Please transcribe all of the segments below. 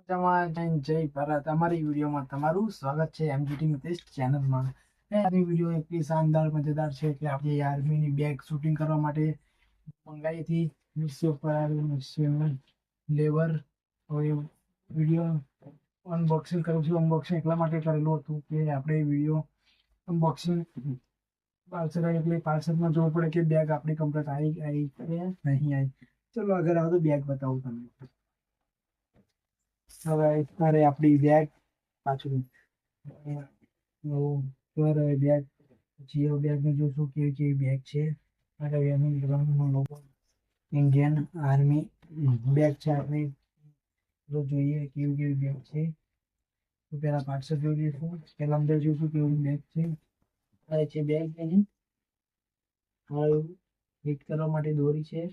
જય ભારત અમારી વિડીયોમાં તમારું સ્વાગત છે એમજીટી મિતેશ ચેનલમાં। આજની વિડીયો એટલી શાનદાર મજેદાર છે કે આપણે આર્મીની બેગ શૂટિંગ કરવા માટે મંગાવી હતી। મીશો પર લેવર હવે વિડીયો અનબોક્સિંગ કરું છું। અનબોક્સિંગ એટલા માટે કરેલું હતું કે આપણે વિડીયો અનબોક્સિંગ પાર્સલ આવી એટલે પાર્સલમાં જોવું પડે કે બેગ આપણી કમ્પ્લીટ આવી કે નહીં આવી। ચલો આગળ આવો તો બેગ બતાવું તમને। હવે અત્યારે આપણી બેગ પાછું બેગ જીઓ બેગ ને જોશું કેવી કેવી બેગ છે। લોગો ઇન્ડિયન આર્મી બેગ છે। આપણે જોઈએ કેવી કેવી બેગ છે તો પેલા પાર્સલ જોઈ લઈશું। પેલા અંદર જોઈશું કેવી બેગ છે। આ છે બેગ એની ફિટ કરવા માટે દોરી છે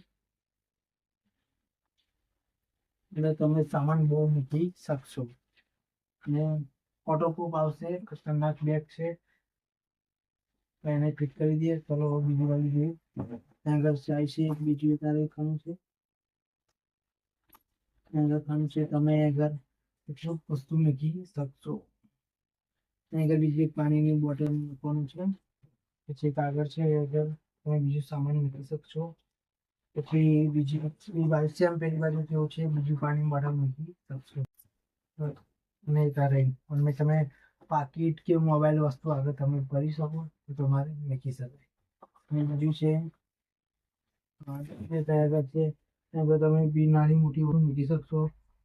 એટલે તમે સામાન બહુ મૂકી શકશો અને વોટરપ્રૂફ આવશે। ખતરનાક બેગ છે તો એને ફિટ કરી દઈએ। ચલો બીજી બાજુ જોઈએ। ત્યાં આગળ જાય છે બીજું તારે ખાનું છે ત્યાં આગળ ખાનું છે તમે આગળ એટલું વસ્તુ મૂકી શકશો। ત્યાં આગળ બીજી એક પાણીની બોટલ મૂકવાનું છે પછી કાગળ છે આગળ તમે બીજું સામાન મૂકી શકશો। પછી બીજી બાજુ સેમ પેલી બાજુ કેવું છે બીજું પાણી બોટલ મૂકી શકશો અને તારે અને તમે પાકીટ કે મોબાઈલ વસ્તુ આગળ તમે કરી શકો તો તમારે મૂકી શકાય। અને બીજું છે આગળ છે આગળ તમે બી નાની મોટી વસ્તુ મૂકી શકશો।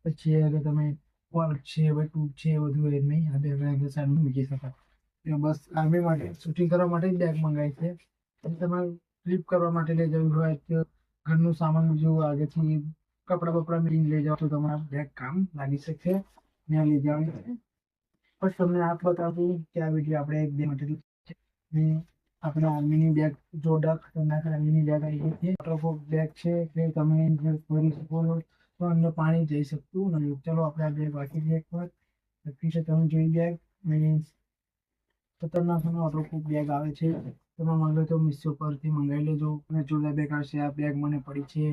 પછી આગળ તમે વર્ક છે ટ્યુબ છે બધું એ નહીં આગળ સાઈડમાં મૂકી શકાય। બસ આર્મી માટે શૂટિંગ કરવા માટે જ બેગ મંગાવી છે। અને તમારે ફ્લિપ કરવા માટે લઈ જવું હોય તો ઘરનું સામાન બીજું આગળથી કપડાં બપડા મેળીને લઈ જાઓ તો તમારા બેગ કામ લાગી શકશે। ત્યાં લઈ જવાની છે બસ તમને આ બતાવું કે આ વિડીયો આપણે એક બે માટે આપણે આર્મીની બેગ જોરદાર ખતરનાક આર્મીની બેગ આવી ગઈ છે। વોટરપ્રૂફ બેગ છે એટલે તમે ભરી શકો તો અંદર પાણી જઈ શકતું નથી। ચલો આપણે આ બેગ વાંચી દઈએ એક વાર છે તમે જોઈ બેગ ખતરનાક વોટરપ્રૂફ બેગ આવે છે। તમે માંગો તો મીશો પરથી મંગાવી લેજો અને જોરદાર બેગ આવશે। આ બેગ મને પડી છે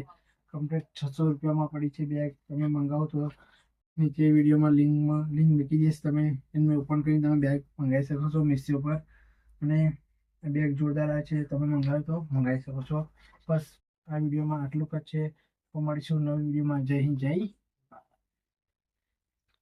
કમ્પ્લીટ 600 રૂપિયામાં પડી છે બેગ। તમે મંગાવો તો નીચે વિડીયોમાં લિંક મૂકી દઈશ તમે એને ઓપન કરીને તમે બેગ મંગાવી શકો છો મીશો પર। અને બેગ જોરદાર આવે છે તમે મંગાવો તો મંગાવી શકો છો। બસ આ વિડીયોમાં આટલું જ છે તો મળીશું નવા વિડીયોમાં। જય હિન્દ જય